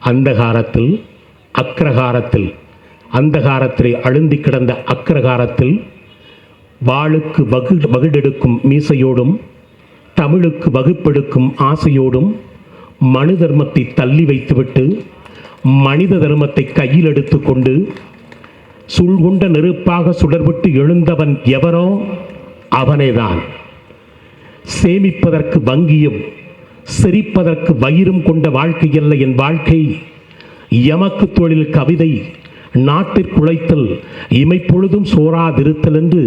அந்தகாரத்தில் அக்ரகாரத்தில், அந்தகாரத்திலே அழுந்தி கிடந்த அக்ரகாரத்தில் வாளுக்கு வகுடெடுக்கும் மீசையோடும் தமிழுக்கு வகுப்பெடுக்கும் ஆசையோடும் மனு தர்மத்தை தள்ளி வைத்துவிட்டு மனித தர்மத்தை கையில் எடுத்து கொண்டு சூழ்கொண்ட நெருப்பாக சுடர்விட்டு எழுந்தவன் எவனோ அவனேதான். சேமிப்பதற்கு வங்கியும் சிரிப்பதற்கு வயிறும் கொண்ட வாழ்க்கையல்ல என் வாழ்க்கை. எமக்கு தொழில் கவிதை, நாட்டிற்குழைத்தல், இமைப்பொழுதும் சோராதிருத்தல் என்று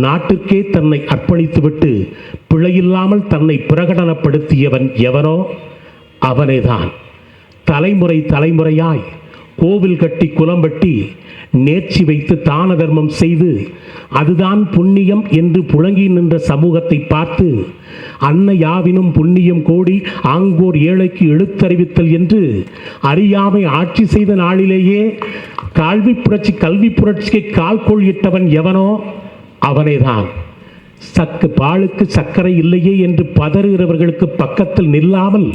நாட்டிற்கே தன்னை அர்ப்பணித்துவிட்டு பிழையில்லாமல் தன்னை பிரகடனப்படுத்தியவன் எவனோ அவனேதான். தலைமுறை தலைமுறையாய் கோவில் கட்டி குலம் வெட்டி நேர்ச்சி வைத்து தான தர்மம் செய்து அதுதான் புண்ணியம் என்று புழங்கி நின்ற சமூகத்தை பார்த்து அன்ன யாவினும் புண்ணியம் கோடி ஆங்கோர் ஏழைக்கு எழுத்தறிவித்தல் என்று அறியாமை ஆட்சி செய்த நாளிலேயே கல்வி புரட்சிக்கு கால்கோள் இட்டவன் எவனோ அவனேதான். பாலுக்கு சர்க்கரை இல்லையே என்று பதறுகிறவர்களுக்கு பக்கத்தில் நில்லாமல்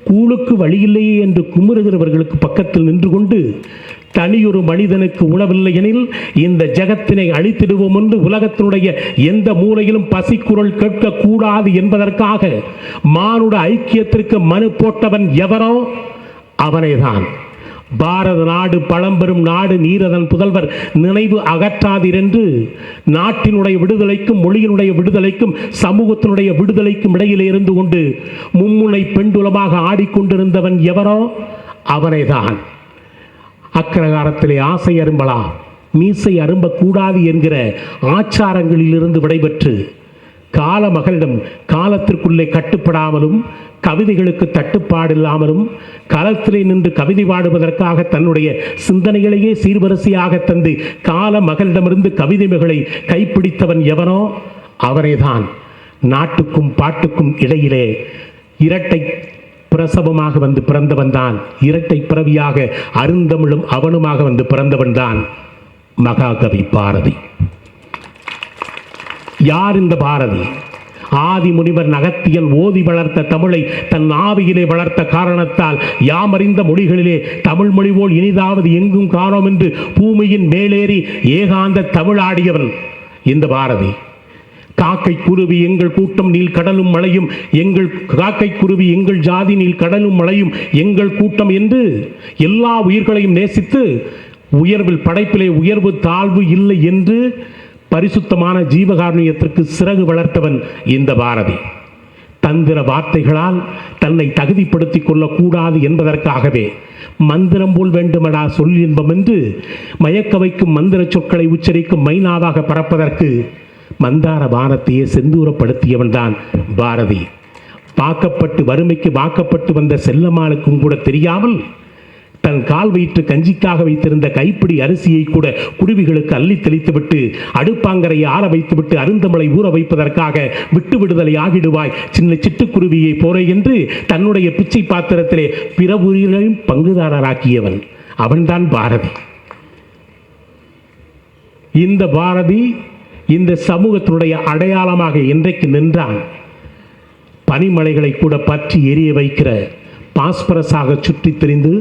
கூழுக்கு வழியில்லையே என்று குமுறுகிறவர்களுக்கு பக்கத்தில் நின்று கொண்டு தனியொரு மனிதனுக்கு உணவில்லை எனில் இந்த ஜகத்தினை அழித்திடுவோம் என்று உலகத்தினுடைய எந்த மூலையிலும் பசிக்குரல் கேட்கக்கூடாது என்பதற்காக மானுட ஐக்கியத்திற்கு மனு போட்டவன் எவனோ அவனேதான். பாரத நாடு பழம்பெரும் நாடு, நீரதன் புதல்வர் நினைவு அகற்றாதீர் என்று நாட்டினுடைய விடுதலைக்கும் மொழியினுடைய விடுதலைக்கும் சமூகத்தினுடைய விடுதலைக்கும் இடையிலே இருந்து கொண்டு மும்முனை பெண்டுலமாக ஆடிக்கொண்டிருந்தவன் எவனோ அவனேதான். அக்கிரகாரத்திலே ஆசை அரும்பலா மீசை அரும்பக்கூடாது என்கிற ஆச்சாரங்களிலிருந்து விடைபெற்று கால மகளிடம் காலத்திற்குள்ளே கட்டுப்படாமலும் கவிதைகளுக்கு தட்டுப்பாடில்லாமலும் களத்திலே நின்று கவிதை பாடுவதற்காக தன்னுடைய சிந்தனைகளையே சீர்வரிசையாக தந்து கால மகளிடமிருந்து கவிதை மகளை கைப்பிடித்தவன் எவனோ அவனேதான். நாட்டுக்கும் பாட்டுக்கும் இடையிலே இரட்டை பிரசவமாக வந்து பிறந்தவன் தான். இரட்டை பிறவியாக அருந்தமிழும் அவனுமாக வந்து பிறந்தவன் தான் மகாகவி பாரதி. யார் இந்த பாரதி? ஆதி முனிவர் நகத்தியல் ஓதி வளர்த்த தமிழை தன் ஆவியிலே வளர்த்த காரணத்தால் யாமறிந்த மொழிகளிலே தமிழ் மொழி போல் இனிதாவது எங்கும் காணோம் என்று பூமியின் மேலேறி ஏகாந்த தமிழாடியவன் இந்த பாரதி. காக்கை குருவி எங்கள் கூட்டம் நீல் கடலும் மலையும், எங்கள் காக்கை குருவி எங்கள் ஜாதி நீல் கடலும் மலையும் எங்கள் கூட்டம் என்று எல்லா உயிர்களையும் நேசித்து உயர்வில் படைப்பிலே உயர்வு தாழ்வு இல்லை என்று பரிசுத்தமான ஜீவகாருண்யத்திற்கு சிறகு வளர்த்தவன் இந்த பாரதி. தந்திர வார்த்தைகளால் தன்னை தகுதிப்படுத்திக் கொள்ளக்கூடாது என்பதற்காகவே மந்திரம் போல் வேண்டுமடா சொல் இன்பம் என்று மயக்க வைக்கும் மந்திர சொற்களை உச்சரிக்கும் மைனாவாக பறப்பதற்கு மந்தார வானத்தையே செந்தூரப்படுத்தியவன் தான் பாரதி. வாக்கப்பட்டு வறுமைக்கு வாக்கப்பட்டு வந்த செல்லம்மாளுக்கும் கூட தெரியாமல் தன் கால் வயிற்று கஞ்சிக்காக வைத்திருந்த கைப்பிடி அரிசியை கூட குருவிகளுக்கு அள்ளி தெளித்துவிட்டு அடுப்பாங்கரையை ஆற வைத்துவிட்டு அருந்தமலை ஊற வைப்பதற்காக விட்டு விடுதலை ஆகிடுவாய் சின்ன சிட்டுக்குருவியை போரை என்று தன்னுடைய பிச்சை பாத்திரத்திலே பிற உயிர்களையும் பங்குதாரராக்கியவன் அவன்தான் பாரதி. இந்த பாரதி இந்த சமூகத்தினுடைய அடையாளமாக இன்றைக்கு நின்றான். பனிமலைகளை கூட பற்றி எரிய வைக்கிற பாஸ்பரஸாக சுற்றி திரிந்து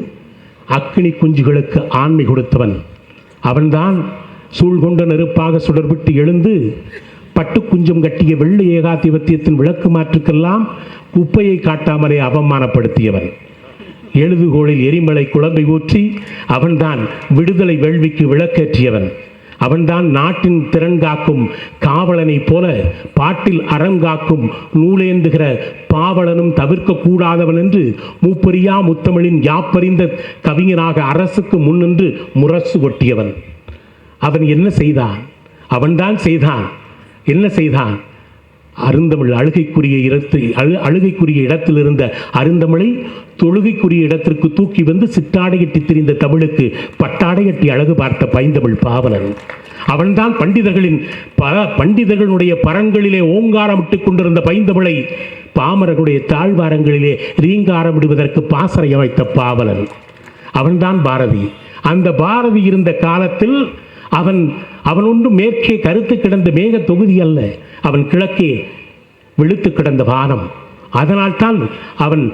அக்கினி குஞ்சுகளுக்கு ஆண்மை கொடுத்தவன் அவன்தான். சூழ்கொண்ட நெருப்பாக சுடர்விட்டு எழுந்து பட்டு குஞ்சம் கட்டிய வெள்ளை ஏகாதிபத்தியத்தின் விளக்கு மாற்றுக்கெல்லாம் குப்பையை காட்டாமலே அவமானப்படுத்தியவன். எழுதுகோளில் எரிமலை குழம்பை ஊற்றி அவன்தான் விடுதலை வேள்விக்கு விளக்கேற்றியவன். அவன்தான் நாட்டின் திறன் காக்கும் காவலனை போல பாட்டில் அறங்காக்கும் நூலேந்துகிற பாவலனும் தவிர்க்க கூடாதவன் என்று மூப்பரியா முத்தமிழின் யாப்பறிந்த கவிஞனாக அரசுக்கு முன்னின்று முரசு கொட்டியவன். அவன் என்ன செய்தான்? அவன்தான் செய்தான். என்ன செய்தான்? அருந்தமிழ் அழுகைக்குரிய இடத்தில் இருந்த அருந்தமிழை தொழுகைக்குரிய இடத்திற்கு தூக்கி வந்து சிட்டாடை கட்டி திரிந்த தமிழுக்கு பட்டாடை கட்டி அழகு பார்த்த பைந்தமிழ் பாவலன் அவன்தான். பண்டிதர்களுடைய பரன்களிலே ஓங்காரமிட்டுக் கொண்டிருந்த பைந்தமிழை பாமரனுடைய தாழ்வாரங்களிலே ரீங்காரம் விடுவதற்கு பாசறை அமைத்த பாவலன் அவன்தான் பாரதி. அந்த பாரதி இருந்த காலத்தில் அவன் ஒன்று மேற்கே கருத்து கிடந்த மேக தொகுதி அல்ல, அவன் கிழக்கே வெளுத்து கிடந்த வானம். அதனால்தான் அவன்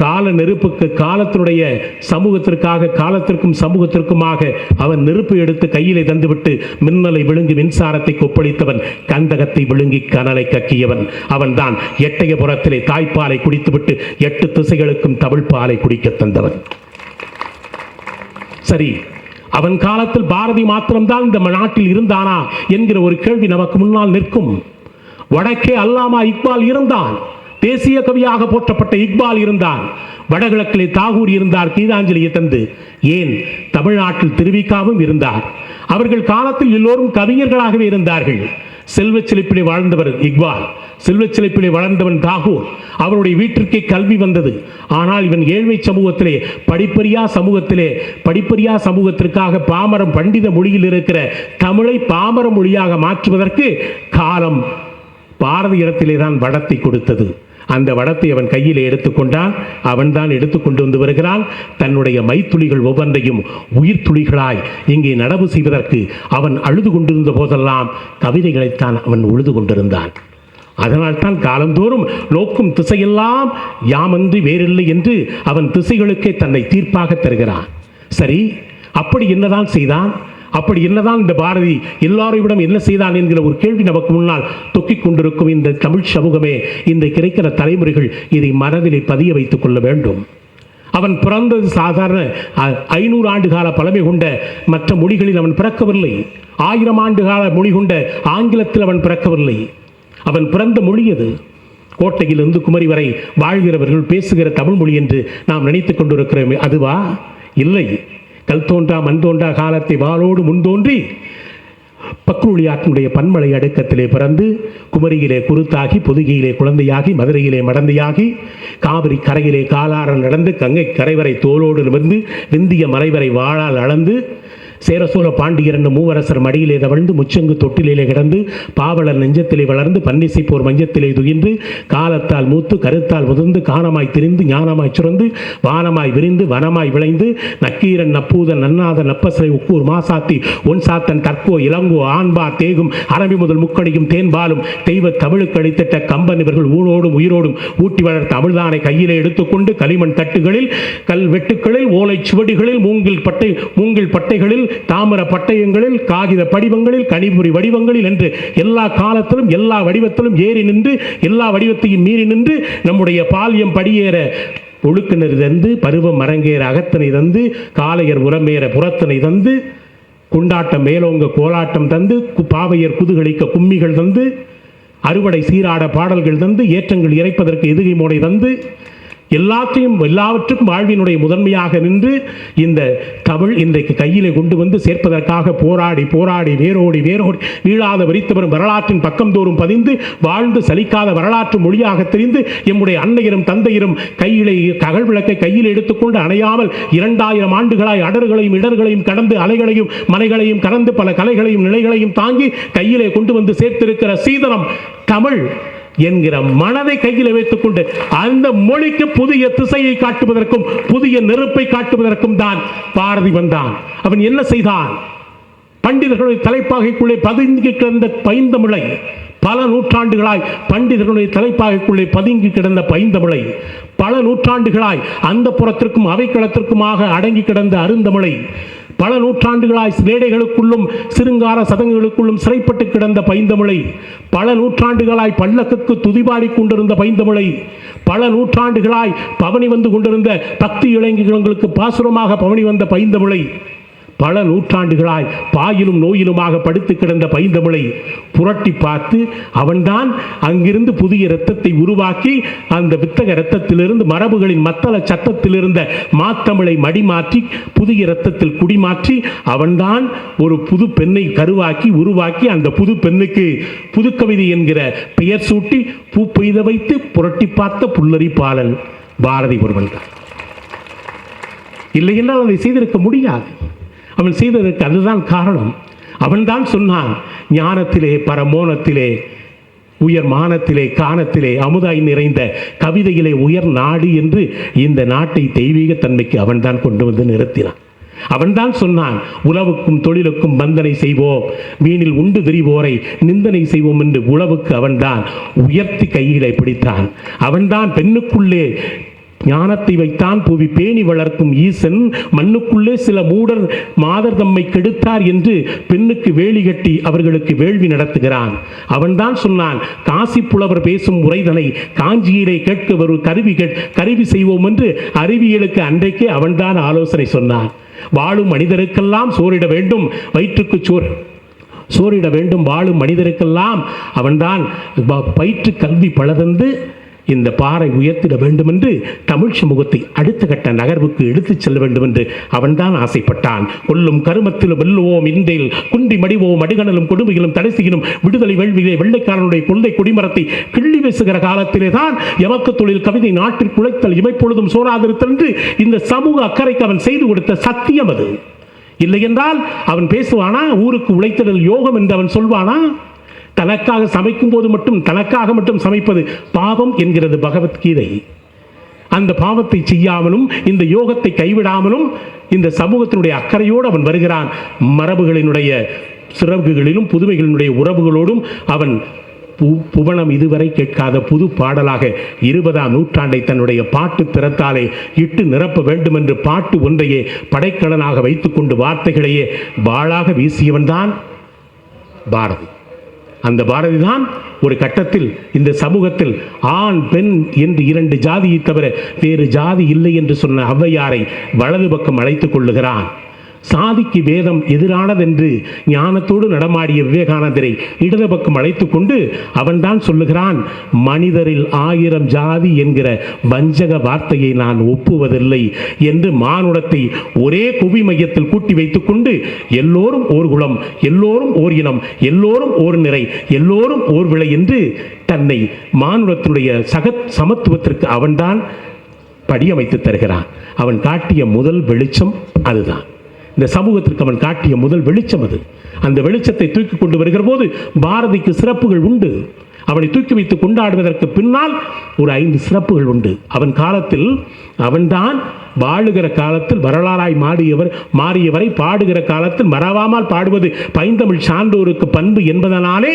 கால நெருப்புக்கு காலத்தினுடைய சமூகத்திற்காக காலத்திற்கும் சமூகத்திற்குமாக அவன் நெருப்பு எடுத்து கையிலே தந்துவிட்டு மின்னலை விழுங்கி மின்சாரத்தை கொப்பளித்தவன், கந்தகத்தை விழுங்கி கனலை கக்கியவன். அவன்தான் எட்டயபுரத்திலே தாய்ப்பாலை குடித்துவிட்டு 8 திசைகளுக்கும் தமிழ் பாலை குடிக்க தந்தவன். சரி, அவன் காலத்தில் பாரதி மாத்திரம்தான் இந்த நாட்டில் இருந்தானா என்கிற ஒரு கேள்வி நமக்கு முன்னால் நிற்கும். வடக்கே அல்லாமா இக்பால் இருந்தான், தேசிய கவியாக போற்றப்பட்ட இக்பால் இருந்தான். வடகிழக்கிலே தாகூர் இருந்தார் கீதாஞ்சலியை தந்து. ஏன், தமிழ்நாட்டில் திருவிக்காவும் இருந்தார். அவர்கள் காலத்தில் எல்லோரும் கவிஞர்களாகவே இருந்தார்கள். செல்வச் செழிப்பிலே வாழ்ந்தவர் இக்பால், செல்வச் செழிப்பிலே வளர்ந்தவன் தாகூர். அவருடைய வீட்டிற்கே கல்வி வந்தது. ஆனால் இவன் ஏழ்மை சமூகத்திலே படிப்பறியா சமூகத்திற்காக பாமரம் பண்டித மொழியில் இருக்கிற தமிழை பாமர மொழியாக மாற்றுவதற்கு காலம் பாரதியிடத்திலே தான் வடத்தை கொடுத்தது. அந்த வடத்தை அவன் கையில் எடுத்துக்கொண்டான். அவன் தான் எடுத்துக்கொண்டு வந்து வருகிறான். தன்னுடைய மைத்துளிகள் ஒவ்வொன்றையும் உயிர் துளிகளாய் இங்கே நடவு செய்வதற்கு அவன் அழுது கொண்டிருந்த போதெல்லாம் கவிதைகளைத்தான் அவன் உழுது கொண்டிருந்தான். அதனால்தான் காலந்தோறும் நோக்கும் திசையெல்லாம் யாமன்றி வேறில்லை என்று அவன் திசைகளுக்கே தன்னை தீர்ப்பாக தருகிறான். சரி, அப்படி என்னதான் செய்தான்? அப்படி என்னதான் இந்த பாரதி எல்லாரையும் என்ன செய்தான் என்கிற ஒரு கேள்வி நமக்கு முன்னால் தொக்கிக் கொண்டிருக்கும். இந்த தமிழ் சமூகமே, இந்த கிடைக்கிற தலைமுறைகள் இதை மனதிலே பதிய வைத்துக் கொள்ள வேண்டும். அவன் பிறந்தது சாதாரண 500 ஆண்டு கால பழமை கொண்ட மற்ற மொழிகளில் அவன் பிறக்கவில்லை. 1000 ஆண்டு கால மொழி கொண்ட ஆங்கிலத்தில் அவன் பிறக்கவில்லை. அவன் பிறந்த மொழி அது. கோட்டையிலிருந்து குமரி வரை வாழ்கிறவர்கள் பேசுகிற தமிழ் மொழி என்று நாம் நினைத்துக் கொண்டிருக்கிறோம். அதுவா? இல்லை. கல் தோன்றா மண் தோன்றா காலத்தை வாளோடு முன்தோன்றி பக்ருளியாற்றினுடைய பன்மலை அடுக்கத்திலே பிறந்து குமரியிலே குருத்தாகி, பொதுகையிலே குழந்தையாகி, மதுரையிலே மடந்தையாகி, காவிரி கரையிலே காலார நடந்து, கங்கை கரைவரை தோளோடு நிமிர்ந்து, விந்திய மலைவரை வாழால் அளந்து, சேரசோழ பாண்டியர் என்னும் மூவரசர் மடியிலே தவழ்ந்து, முச்சங்கு தொட்டிலே கிடந்து, பாவலர் நெஞ்சத்திலே வளர்ந்து, பன்னிசை போர் மஞ்சத்திலே துயின்று, காலத்தால் மூத்து கருத்தால் முதிர்ந்து, காணமாய் திரிந்து ஞானமாய் சுரந்து, வானமாய் விரிந்து வனமாய் விளைந்து, நக்கீரன் நப்பூதன் நன்னாதன் நப்பசரை உக்கூர் மாசாத்தி ஒன் சாத்தன் தற்கோ இளங்கோ ஆண்பா தேகும் அரபி முதல் முக்கடியும் தேன்பாலும் தெய்வ தமிழுக்கு அளித்திட்ட கம்பன் இவர்கள் ஊனோடும் உயிரோடும் ஊட்டி வளர்த்த தமிழ்தானை கையிலே எடுத்துக்கொண்டு களிமண் தட்டுகளில், கல் வெட்டுக்களில், ஓலை சுவடிகளில், மூங்கில் பட்டைகளில், தாமர பட்டயங்களில், காகித படிவங்களில், கனிபுரி வடிவங்களில் என்று எல்லா காலத்திலும் எல்லா வடிவத்திலும் ஏறி நின்று, எல்லா வடிவத்தையும் மீறி நின்று, நம்முடைய பால்யம் படியேற ஒழுக்கினர் தந்து, பருவம் அரங்கேற அகத்தினை தந்து, காளையர் உரமேற புறத்தினை தந்து, குண்டாட்டம் மேலோங்க கோலாட்டம் தந்து, பாவையர் குதுகளிக்க கும்மிகள் தந்து, அறுவடை சீராட பாடல்கள் தந்து, ஏற்றங்கள் இறைப்பதற்கு எதுகை மோடை தந்து, எல்லாவற்றுக்கும் வாழ்வினுடைய முதன்மையாக நின்று இந்த தமிழ் இன்றைக்கு கையிலே கொண்டு வந்து சேர்ப்பதற்காக போராடி வேரோடி வீழாத வரித்தவரும் வரலாற்றின் பக்கம்தோறும் பதிந்து வாழ்ந்து சலிக்காத வரலாற்று மொழியாக தெரிந்து எம்முடைய அன்னையரும் தந்தையரும் கையிலே ககல் விளக்கை கையில் எடுத்துக்கொண்டு அணையாமல் 2000 ஆண்டுகளாய் அடர்களையும் இடர்களையும் கடந்து அலைகளையும் மலைகளையும் கடந்து பல கலைகளையும் நிலைகளையும் தாங்கி கையிலே கொண்டு வந்து சேர்த்திருக்கிற சீதனம் தமிழ் என்கிற மனதை கையில் வைத்துக் கொண்டு அந்த மொழிக்கு புதிய திசையை காட்டுவதற்கும் புதிய நெருப்பை காட்டுவதற்கும் தான் பாரதி வந்தான். அவன் என்ன செய்தான்? பண்டிதர்களுடைய தலைப்பாகைக்குள்ளே பதுங்கி கிடந்த பைந்தமிழை, பல நூற்றாண்டுகளாய் பண்டிதர்களுடைய தலைப்பாகைக்குள்ளே பதுங்கி கிடந்த பைந்தமிழை, பல நூற்றாண்டுகளாய் அந்த புறத்திற்கும் அவைக்களத்திற்குமாக அடங்கி கிடந்த அருந்தமிழை, பல நூற்றாண்டுகளாய் சிலேடைகளுக்குள்ளும் சிறுங்கார சதங்குகளுக்குள்ளும் சிறைப்பட்டு கிடந்த பைந்தமிழை, பல நூற்றாண்டுகளாய் பல்லக்குக்கு துதிபாடி கொண்டிருந்த பைந்தமிழை, பல நூற்றாண்டுகளாய் பவனி வந்து கொண்டிருந்த பக்தி இளைஞர்களுக்கு பாசுரமாக பவனி வந்த பைந்தமிழை, பல நூற்றாண்டுகளாய் பாயிலும் நோயிலுமாக படுத்து கிடந்த பைந்தமிழை புரட்டி பார்த்து அவன்தான் அங்கிருந்து புதிய இரத்தத்தை உருவாக்கி அந்த வித்தக இரத்தத்திலிருந்து மரபுகளின் மத்தள சத்தத்தில் இருந்த மாத்தமிழை மடிமாற்றி புதிய இரத்தத்தில் குடிமாற்றி அவன்தான் ஒரு புது பெண்ணை கருவாக்கி உருவாக்கி அந்த புது பெண்ணுக்கு புதுக்கவிதை என்கிற பெயர் சூட்டி பூ பெய்த வைத்து புரட்டி பார்த்த புல்லரி பாலன் பாரதி ஒருவன் தான். இல்லை என்றால் அதை செய்திருக்க முடியாது. அவன் செய்ததற்கு அதுதான் காரணம். அவன்தான் சொன்னான், ஞானத்திலே பரமோனத்திலே உயர் மானத்திலே காணத்திலே அமுதாய் நிறைந்த கவிதையிலே உயர் நாடு என்று இந்த நாட்டை தெய்வீக தன்மைக்கு அவன்தான் கொண்டு வந்து நிறுத்தினான். அவன்தான் சொன்னான், உழவுக்கும் தொழிலுக்கும் பந்தனை செய்வோம், மீனில் உண்டு திரிவோரை நிந்தனை செய்வோம் என்று உழவுக்கு அவன்தான் உயர்த்தி கையிலே பிடித்தான். அவன்தான் பெண்ணுக்குள்ளே ஞானத்தை வைத்தான் புவி பேணி வளர்க்கும் ஈசன், மண்ணுக்குள்ளே சில மூடர் மாதர் தம்மை கெடுத்தார் என்று பெண்ணுக்கு வேலி கட்டி அவர்களுக்கு வேள்வி நடத்துகிறான். அவன்தான் சொன்னான், காசி புலவர் பேசும் முறைதனை காஞ்சியிலே கேட்க ஒரு கருவி செய்வோம் என்று அறிவியலுக்கு அன்றைக்கே அவன்தான் ஆலோசனை சொன்னான். வாழும் மனிதருக்கெல்லாம் சோறிட வேண்டும், வயிற்றுக்கு சோறிட வேண்டும், வாழும் மனிதருக்கெல்லாம் அவன்தான் பயிற்று கல்வி பலதந்து இந்த பாறை உயர்த்திட வேண்டும் என்று தமிழ் சமூகத்தை அடுத்த கட்ட நகர்வுக்கு எடுத்துச் செல்ல வேண்டும் என்று அவன்தான் ஆசைப்பட்டான். கொல்லும் கருமத்திலும் வெல்லுவோம் இந்தில் குண்டி மடிவோம் அடிகணலும் கொடுமையிலும் தடைசியிலும் விடுதலை வேள்வியிலே வெள்ளைக்காரனுடைய கொள்ளை கொடிமரத்தை கிள்ளி வீசுகிற காலத்திலே தான் எமக்கு தொழில் கவிதை நாட்டில் குழைத்தல் இமைப்பொழுதும் சோராதிருத்தல் என்று இந்த சமூக அக்கறைக்கு அவன் செய்து கொடுத்த சத்தியம் அது. இல்லை என்றால் அவன் பேசுவானா? ஊருக்கு உழைத்தல் யோகம் என்று அவன் சொல்வானா? தனக்காக சமைக்கும் போது மட்டும் தனக்காக மட்டும் சமைப்பது பாவம் என்கிறது பகவத்கீதை. அந்த பாவத்தை செய்யாமலும் இந்த யோகத்தை கைவிடாமலும் இந்த சமூகத்தினுடைய அக்கறையோடு அவன் வருகிறான். மரபுகளினுடைய சிறகுகளிலும் புதுமைகளினுடைய உறவுகளோடும் அவன் புவனம் இதுவரை கேட்காத புது பாடலாக 20ஆம் நூற்றாண்டை தன்னுடைய பாட்டு திறத்தாலே இட்டு நிரப்ப வேண்டும் என்று பாட்டு ஒன்றையே படைக்கலனாக வைத்துக்கொண்டு வார்த்தைகளையே வாளாக வீசியவன் தான் பாரதி. அந்த பாரதி தான் ஒரு கட்டத்தில் இந்த சமூகத்தில் ஆண் பெண் என்று 2 ஜாதியை தவிர வேறு ஜாதி இல்லை என்று சொன்ன ஔவையாரை வலது பக்கம் அழைத்துக் கொள்ளுகிறான். சாதிக்கு வேதம் எதிரானதென்று ஞானத்தோடு நடமாடிய விவேகானந்தரை இடது பக்கம் அழைத்துக் கொண்டு அவன்தான் சொல்லுகிறான், மனிதரில் 1000 ஜாதி என்கிற வஞ்சக வார்த்தையை நான் ஒப்புவதில்லை என்று மானுடத்தை ஒரே குவி மையத்தில் கூட்டி வைத்துக் கொண்டு எல்லோரும் ஓர் குலம், எல்லோரும் ஓர் இனம், எல்லோரும் ஓர் நிறை, எல்லோரும் ஓர் விளை என்று தன்னை மானுடத்தினுடைய சமத்துவத்திற்கு அவன்தான் படியமைத்து தருகிறான். அவன் காட்டிய முதல் வெளிச்சம் அதுதான். இந்த சமூகத்திற்கு அவன் காட்டிய முதல் வெளிச்சம் அது. அந்த வெளிச்சத்தை தூக்கி கொண்டு வருகிற போது பாரதிக்கு சிறப்புகள் உண்டு. அவனை தூக்கி வைத்து கொண்டாடுவதற்கு பின்னால் ஒரு 5 சிறப்புகள் உண்டு. அவன் காலத்தில் அவன்தான் வாழுகிற காலத்தில் வரலாறாய் மாறியவரை பாடுகிற காலத்தில் மறவாமல் பாடுவது பைந்தமிழ் சான்றோருக்கு பண்பு என்பதனாலே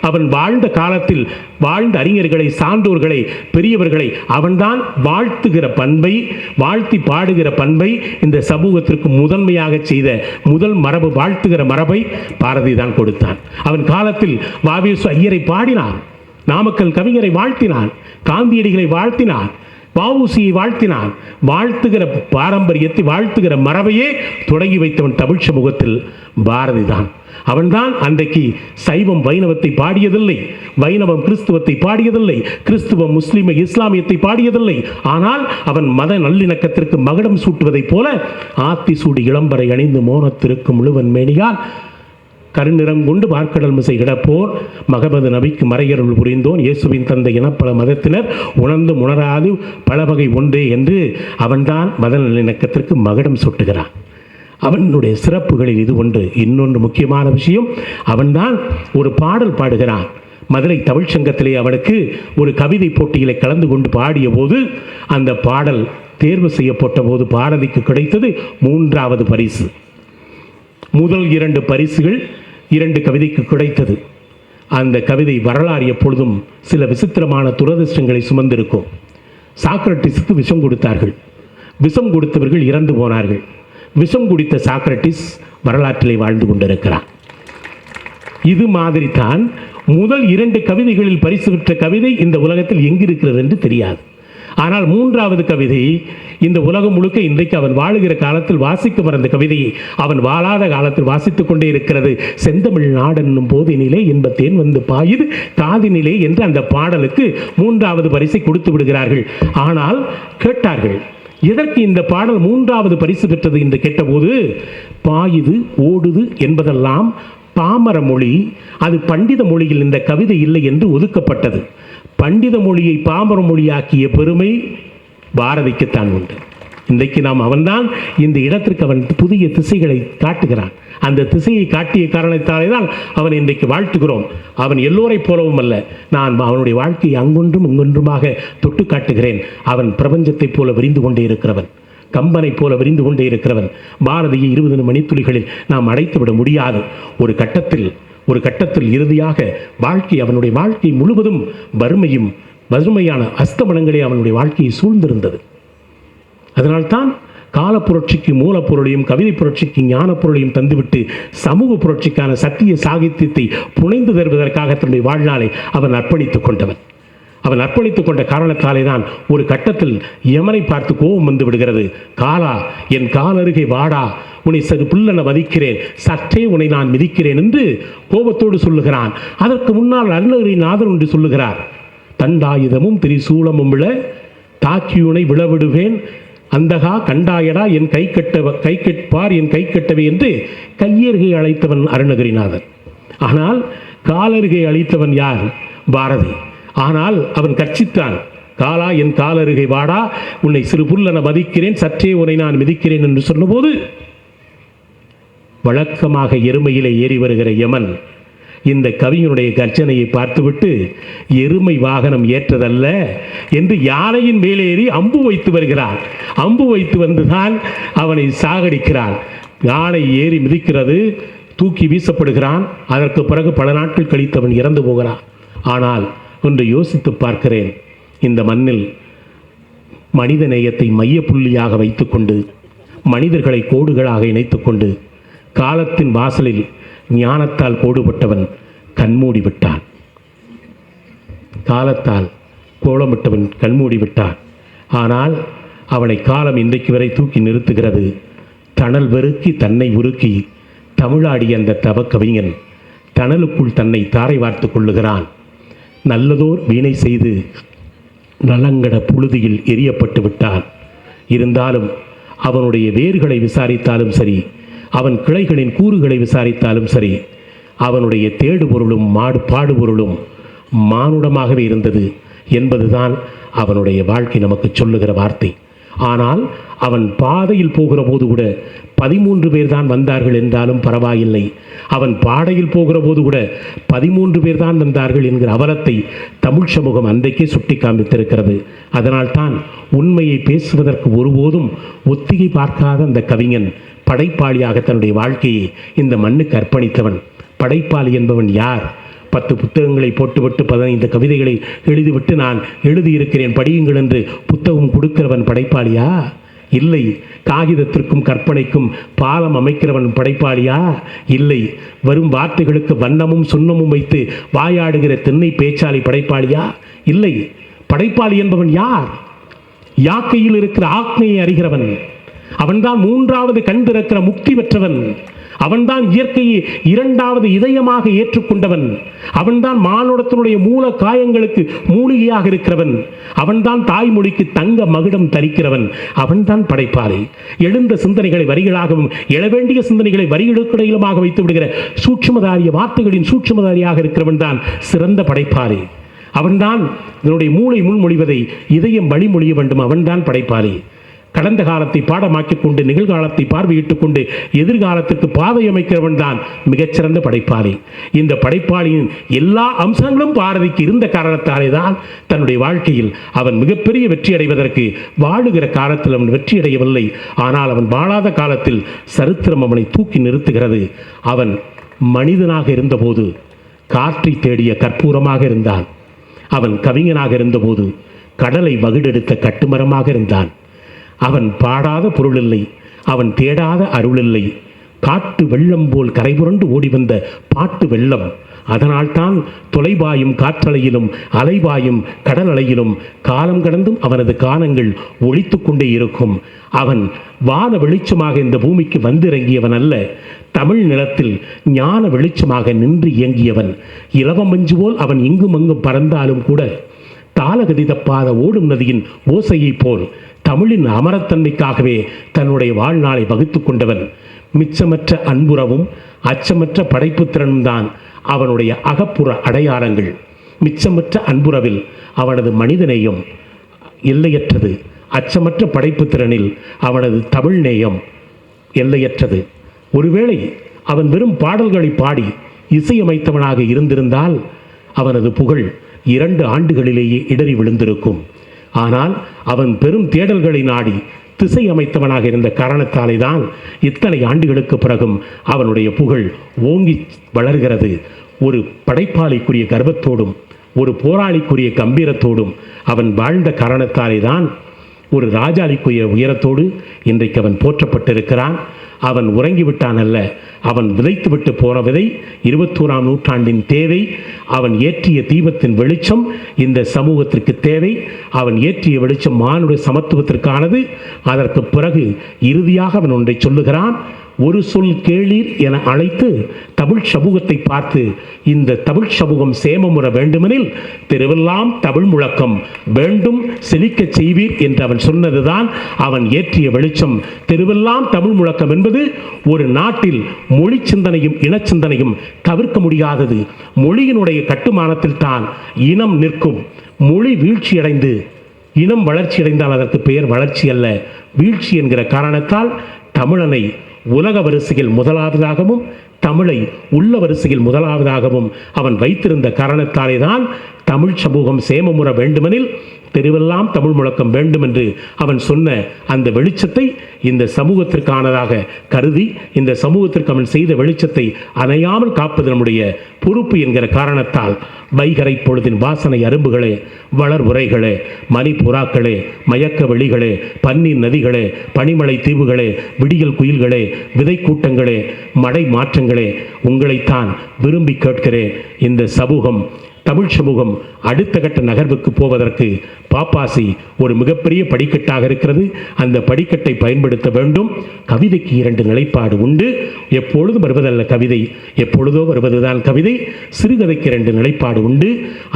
அவன் வாழ்ந்த காலத்தில் வாழ்ந்த அறிஞர்களை, சான்றோர்களை, பெரியவர்களை அவன்தான் வாழ்த்துகிற பண்பை, வாழ்த்தி பாடுகிற பண்பை இந்த சமூகத்திற்கு முதன்மையாக செய்த முதல் மரபு வாழ்த்துகிற மரபை பாரதி தான் கொடுத்தான். அவன் காலத்தில் வாவேசு ஐயரை பாடினான், நாமக்கல் கவிஞரை வாழ்த்தினான், காந்தியடிகளை வாழ்த்தினான், வஉசியை வாழ்த்தினான். வாழ்த்துகிற பாரம்பரியத்தை, வாழ்த்துகிற மரபையே தொடங்கி வைத்தவன் தமிழ் சமூகத்தில் பாரதி தான். அவன்தான் அன்றைக்கு சைவம் வைணவத்தை பாடியதில்லை, வைணவம் கிறிஸ்துவத்தை பாடியதில்லை, கிறிஸ்துவம் முஸ்லிமை இஸ்லாமியத்தை பாடியதில்லை. ஆனால் அவன் மத நல்லிணக்கத்திற்கு மகுடம் சூட்டுவதைப் போல ஆத்தி சூடி இளம்பரை அணிந்து மோனத்திருக்கும் முழுவன் மேனியால் கருநிறம் கொண்டு பார்க்கடல் மிசை கிடப்போர் மகமது நபிக்கு மறையருள் புரிந்தோன் இயேசுவின் தந்தை என பல மதத்தினர் உணர்ந்து உணராது பல வகை ஒன்றே என்று அவன்தான் மத நல்லிணக்கத்திற்கு மகுடம் சூட்டுகிறான். அவனுடைய சிறப்புகளில் இது ஒன்று. இன்னொன்று முக்கியமான விஷயம், அவன்தான் ஒரு பாடல் பாடுகிறான். மதுரை தமிழ் சங்கத்திலே அவனுக்கு ஒரு கவிதை போட்டியிலே கலந்து கொண்டு பாடிய போது அந்த பாடல் தேர்வு செய்யப்பட்ட போது பாரதிக்கு கிடைத்தது 3வது பரிசு. முதல் 2 பரிசுகள் 2 கவிதைக்கு கிடைத்தது. அந்த கவிதை வரலாறு எப்பொழுதும் சில விசித்திரமான துரதிர்ஷ்டங்களை சுமந்திருக்கும். சாக்ரட்டிஸுக்கு விஷம் கொடுத்தார்கள். விஷம் கொடுத்தவர்கள் இறந்து போனார்கள். விஷம் குடித்த சாக்ரட்டிஸ் வரலாற்றிலே வாழ்ந்து கொண்டிருக்கிறார். இது மாதிரி தான் முதல் 2 கவிதைகளில் பரிசு பெற்ற கவிதை இந்த உலகத்தில் எங்கிருக்கிறது என்று தெரியாது. ஆனால் 3வது கவிதை இந்த உலகம் முழுக்க இன்றைக்கு அவன் வாழுகிற காலத்தில் வாசிக்க மறந்த கவிதையை அவன் வாழாத காலத்தில் வாசித்துக் கொண்டே இருக்கிறது. செந்தமிழ் நாடென்னும் போதினிலே என்பத்தேன் வந்து பாயுது காதினிலே என்று அந்த பாடலுக்கு 3வது பரிசை கொடுத்து விடுகிறார்கள். ஆனால் கேட்டார்கள், எதற்கு இந்த பாடல் 3வது பரிசு பெற்றது என்று கேட்டபோது, பாயுது ஓடுது என்பதெல்லாம் பாமர மொழி, அது பண்டித மொழியில் இந்த கவிதை இல்லை என்று ஒதுக்கப்பட்டது. பண்டித மொழியை பாமர மொழியாக்கிய பெருமை பாரதிக்குத்தான் உண்டு. இன்றைக்கு நாம் அவன்தான் இந்த இடத்திற்கு அவன் புதிய திசைகளை காட்டுகிறான். அந்த திசையை காட்டிய காரணத்தாலே தான் அவன் இன்றைக்கு வாழ்த்துகிறோம். அவன் எல்லோரை போலவும் அல்ல, நான் அவனுடைய வாழ்க்கையை அங்கொன்றும் இங்கொன்றுமாக தொட்டு காட்டுகிறேன். அவன் பிரபஞ்சத்தைப் போல விரிந்து கொண்டே இருக்கிறவன், கம்பனை போல விரிந்து கொண்டே இருக்கிறவன். பாரதியை 20 மணித்துளிகளில் நாம் அடைத்துவிட முடியாது. ஒரு கட்டத்தில் இறுதியாக அவனுடைய வாழ்க்கை முழுவதும் வறுமையான அஸ்தமனங்களே அவனுடைய வாழ்க்கையை சூழ்ந்திருந்தது. அதனால்தான் காலப்புரட்சிக்கு மூலப்பொருளையும் கவிதை புரட்சிக்கு ஞான பொருளையும் தந்துவிட்டு சமூக புரட்சிக்கான சத்திய சாகித்யத்தை புனைந்து தருவதற்காக தன்னுடைய வாழ்நாளை அவன் அர்ப்பணித்துக் கொண்டவன். அவன் அர்ப்பணித்துக் கொண்ட காரணத்தாலே தான் ஒரு கட்டத்தில் யமனை பார்த்து கோபம் வந்து விடுகிறது. காலா, என் காலருகே வாடா, உன்னை சற்று புல்லென மதிக்கிறேன், சற்றே உன்னை நான் மிதிக்கிறேன் என்று கோபத்தோடு சொல்லுகிறான். அதற்கு முன்னால் அருணகிரிநாதர் என்று சொல்லுகிறார், தண்டாயுதமும் திரிசூலமும் விழ தாக்கியுனை விழவிடுவேன், அந்தகா கண்டாயடா என் கை கெட்பார் என் கை கெட்டவே என்று கையருகே அழைத்தவன் அருணகிரிநாதர். ஆனால் காலருகே அழைத்தவன் யார்? பாரதி. ஆனால் அவன் கர்ச்சித்தான். காலா, என் காலருகே வாடா, உன்னை சிறு புல்லென மதிக்கிறேன், சற்றே உன்னை நான் மிதிக்கிறேன் என்று சொன்னபோது வழக்கமாக எருமையிலே ஏறி வருகிற யமன் இந்த கவிஞனுடைய கர்ஜனையை பார்த்துவிட்டு எருமை வாகனம் ஏற்றதல்ல என்று யானையின் மேலேறி அம்பு வைத்து வருகிறான். அம்பு வைத்து வந்துதான் அவனை சாகடிக்கிறான். யானை ஏறி மிதிக்கிறது, தூக்கி வீசப்படுகிறான். அதற்கு பிறகு பல நாட்கள் கழித்து அவன் இறந்து போகிறான். ஆனால் ஒன்று யோசித்து பார்க்கிறேன், இந்த மண்ணில் மனித நேயத்தை மைய புள்ளியாக வைத்துக்கொண்டு மனிதர்களை கோடுகளாக இணைத்துக்கொண்டு காலத்தின் வாசலில் ஞானத்தால் கோடுபட்டவன் கண்மூடி விட்டான். காலத்தால் கோலமிட்டவன் கண்மூடி விட்டான். ஆனால் அவனை காலம் இன்றைக்கு வரை தூக்கி நிறுத்துகிறது. தணல் வெறுக்கி தன்னை உருக்கி தமிழாடிய அந்த தவ கவிஞன் தணலுக்குள் தன்னை தாரை வார்த்து கொள்ளுகிறான். நல்லதோர் வீணை செய்து நலங்கட புழுதியில் எரியப்பட்டு விட்டான். இருந்தாலும் அவனுடைய வேர்களை விசாரித்தாலும் சரி, அவன் கிளைகளின் கூறுகளை விசாரித்தாலும் சரி, அவனுடைய தேடுபொருளும் பாடுபொருளும் மானுடமாகவே இருந்தது என்பதுதான் அவனுடைய வாழ்க்கை நமக்கு சொல்லுகிற வார்த்தை. ஆனால் அவன் பாதையில் போகிற போது கூட 13 பேர் தான் வந்தார்கள் என்றாலும் பரவாயில்லை. அவன் பாடையில் போகிற போது கூட 13 பேர் தான் வந்தார்கள் என்கிற அவலத்தை தமிழ் சமூகம் அன்றைக்கே சுட்டி காண்பித்திருக்கிறது. அதனால்தான் உண்மையை பேசுவதற்கு ஒருபோதும் ஒத்திகை பார்க்காத அந்த கவிஞன் படைப்பாளியாக தன்னுடைய வாழ்க்கையை இந்த மண்ணுக்கு அர்ப்பணித்தவன். படைப்பாளி என்பவன் யார்? 10 புத்தகங்களை போட்டுவிட்டு 15 கவிதைகளை எழுதிவிட்டு நான் எழுதியிருக்கிறேன் படியுங்கள் என்று புத்தகம் கொடுக்கிறவன் படைப்பாளியா? இல்லை. காகிதத்திற்கும் கற்பனைக்கும் பாலம் அமைக்கிறவன் படைப்பாளியா? இல்லை. வரும் வார்த்தைகளுக்கு வண்ணமும் சுண்ணமும் வைத்து வாயாடுகிற திண்ணை பேச்சாளி படைப்பாளியா? இல்லை. படைப்பாளி என்பவன் யார்? யாக்கையில் இருக்கிற ஆக்னையை அறிகிறவன். அவன்தான் 3வது கண் திறக்கிற முக்தி பெற்றவன். அவன்தான் இயற்கையை 2வது இதயமாக ஏற்றுக்கொண்டவன். அவன்தான் மானுடத்தினுடைய மூல காயங்களுக்கு மூலிகையாக இருக்கிறவன். அவன்தான் தாய்மொழிக்கு தங்க மகுடம் தரிக்கிறவன். அவன்தான் படைப்பாளி. எழுந்த சிந்தனைகளை வரிகளாகவும் எழவேண்டிய சிந்தனைகளை வரிகளுக்கிடையிலுமாக வைத்து விடுகிற சூட்சுமதாரிய வார்த்தைகளின் சூட்சுமதாரியாக இருக்கிறவன் தான் சிறந்த படைப்பாளி. அவன்தான் இதனுடைய மூளை முன்மொழிவதை இதயம் வழிமொழிய வேண்டும். அவன்தான் படைப்பாளி. கடந்த காலத்தை பாடமாக்கிக் கொண்டு நிகழ்காலத்தை பார்வையிட்டுக் கொண்டு எதிர்காலத்திற்கு பாதை அமைக்கிறவன் தான் மிகச்சிறந்த படைப்பாளி. இந்த படைப்பாளியின் எல்லா அம்சங்களும் பாரதிக்கு இருந்த காரணத்தாலே தான் தன்னுடைய வாழ்க்கையில் அவன் மிகப்பெரிய வெற்றி அடைவதற்கு வாழுகிற காலத்தில் அவன் வெற்றி அடையவில்லை. ஆனால் அவன் வாழாத காலத்தில் சரித்திரம் அவனை தூக்கி நிறுத்துகிறது. அவன் மனிதனாக இருந்தபோது காற்றை தேடிய கற்பூரமாக இருந்தான். அவன் கவிஞனாக இருந்தபோது கடலை வகுடெடுத்த கட்டுமரமாக இருந்தான். அவன் பாடாத பொருள் இல்லை, அவன் தேடாத அருள் இல்லை. காட்டு வெள்ளம் போல் கரைபுரண்டு ஓடி வந்த பாட்டு வெள்ளம். அதனால்தான் தொலைபாயும் காற்றலையிலும் அலைபாயும் கடல் அலையிலும் காலம் கடந்தும் அவனது கானங்கள் ஒலித்து கொண்டே இருக்கும். அவன் வான வெளிச்சமாக இந்த பூமிக்கு வந்திறங்கியவன் அல்ல, தமிழ் நிலத்தில் ஞான வெளிச்சமாக நின்று இயங்கியவன். இலவம் மஞ்சு போல் அவன் இங்கும் அங்கும் பறந்தாலும் கூட தாளகதி தப்பாத ஓடும் நதியின் ஓசையைப் போல் தமிழின் அமரத்தன்மைக்காகவே தன்னுடைய வாழ்நாளை வகுத்து கொண்டவன். மிச்சமற்ற அன்புறவும் அச்சமற்ற படைப்பு திறனும் தான் அவனுடைய அகப்புற அடையாளங்கள். மிச்சமற்ற அன்புறவில் அவனது மனிதநேயம் எல்லையற்றது. அச்சமற்ற படைப்பு திறனில் அவனது தமிழ் நேயம் எல்லையற்றது. ஒருவேளை அவன் வெறும் பாடல்களை பாடி இசையமைத்தவனாக இருந்திருந்தால் அவனது புகழ் 2 ஆண்டுகளிலேயே இடறி விழுந்திருக்கும். ஆனால் அவன் பெரும் தேடல்களை நாடி திசை அமைத்தவனாக இருந்த காரணத்தாலே தான் இத்தனை ஆண்டுகளுக்கு பிறகும் அவனுடைய புகழ் ஓங்கி வளர்கிறது. ஒரு படைப்பாளிக்குரிய கர்வத்தோடும் ஒரு போராளிக்குரிய கம்பீரத்தோடும் அவன் வாழ்ந்த காரணத்தாலே தான் ஒரு ராஜாளிக்குரிய உயரத்தோடு இன்றைக்கு அவன் போற்றப்பட்டிருக்கிறான். அவன் உறங்கிவிட்டான் அல்ல, அவன் விதைத்துவிட்டு போன விதை 21ஆம் நூற்றாண்டின் தேவை. அவன் ஏற்றிய தீபத்தின் வெளிச்சம் இந்த சமூகத்திற்கு தேவை. அவன் ஏற்றிய வெளிச்சம் மானுட சமத்துவத்திற்கானது. அதற்கு பிறகு இறுதியாக அவன் ஒன்றை சொல்லுகிறான். ஒரு சொல் கேளீர் என அழைத்து தமிழ் சமூகத்தை பார்த்து, இந்த தமிழ் சமூகம் சேமமுற வேண்டுமெனில் தெருவெல்லாம் தமிழ் முழக்கம் வேண்டும், செழிக்கச் செய்வீர் என்று அவன் சொன்னதுதான் அவன் ஏற்றிய வெளிச்சம். தெருவெல்லாம் தமிழ் முழக்கம் என்பது ஒரு நாட்டில் மொழி சிந்தனையும் இனச்சிந்தனையும் தவிர்க்க முடியாதது. மொழியினுடைய கட்டுமானத்தில் தான் இனம் நிற்கும். மொழி வீழ்ச்சியடைந்து இனம் வளர்ச்சியடைந்தால் அதற்கு பெயர் வளர்ச்சி அல்ல, வீழ்ச்சி என்கிற காரணத்தால் தமிழனை உலக வரிசையில் முதலாவதாகவும் தமிழை உள்ள வரிசையில் முதலாவதாகவும் அவன் வைத்திருந்த காரணத்தாலே தான் தமிழ் சமூகம் சேமமுற வேண்டுமெனில் தெருவெல்லாம் தமிழ் முழக்கம் வேண்டும் என்று அவன் சொன்ன அந்த வெளிச்சத்தை இந்த சமூகத்திற்கானதாக கருதி, இந்த சமூகத்திற்கு அவன் செய்த வெளிச்சத்தை அணையாமல் காப்பது நம்முடைய பொறுப்பு என்கிற காரணத்தால் வைகரை பொழுதின் வாசனை அரும்புகளே, வளர் உரைகளே, மணிப்புறாக்களே, மயக்க வெளிகளே, பன்னீர் நதிகளே, பனிமலை தீவுகளே, விடியல் குயில்களே, விதை கூட்டங்களே, மடை மாற்றங்களே, உங்களைத்தான் விரும்பி கேட்கிறேன். இந்த சமூகம், தமிழ் சமூகம் அடுத்த கட்ட நகர்வுக்கு போவதற்கு பாப்பாசி ஒரு மிகப்பெரிய படிக்கட்டாக இருக்கிறது. அந்த படிக்கட்டை பயன்படுத்த வேண்டும். கவிதைக்கு 2 நிலைப்பாடு உண்டு. எப்பொழுதும் வருவதல்ல கவிதை, எப்பொழுதோ வருவதுதான் கவிதை. சிறுகதைக்கு 2 நிலைப்பாடு உண்டு.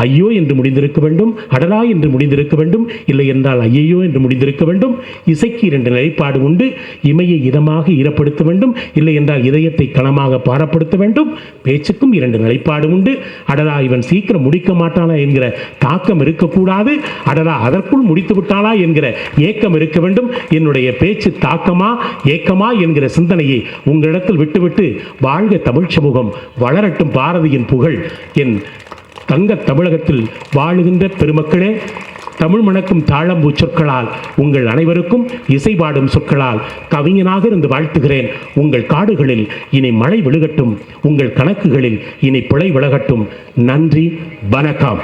ஐயோ என்று முடிந்திருக்க வேண்டும், அடலா என்று முடிந்திருக்க வேண்டும், இல்லை என்றால் ஐயையோ என்று முடிந்திருக்க வேண்டும். இசைக்கு 2 நிலைப்பாடு உண்டு. இமையை இதமாக ஈரப்படுத்த வேண்டும், இல்லை என்றால் இதயத்தை கனமாக பாரப்படுத்த வேண்டும். பேச்சுக்கும் 2 நிலைப்பாடு உண்டு. அடலா இவன் சீக்கிரம் முடிக்க மாட்டானா என்கிற தாக்கம் இருக்கக்கூடாது. அடலா அதற்குள் முடித்து விட்டானா என்கிற ஏக்கம் இருக்க வேண்டும். என்னுடைய பேச்சு தாக்கமா ஏக்கமா என்கிற சிந்தனையை உங்களிடத்தில் விட்டுவிட்டு வாழ்க தமிழ் சமூகம், வளரட்டும் பாரதியின் புகழ். என் தங்க தமிழகத்தில் வாழுகின்ற பெருமக்களே, தமிழ் மணக்கும் தாழம்பூ சொற்களால் உங்கள் அனைவருக்கும் இசை பாடும் சொற்களால் கவிஞனாக இருந்து வாழ்த்துகிறேன். உங்கள் காடுகளில் இனி மழை விழுகட்டும், உங்கள் கணக்குகளில் இனி பிழை விலகட்டும். நன்றி, வணக்கம்.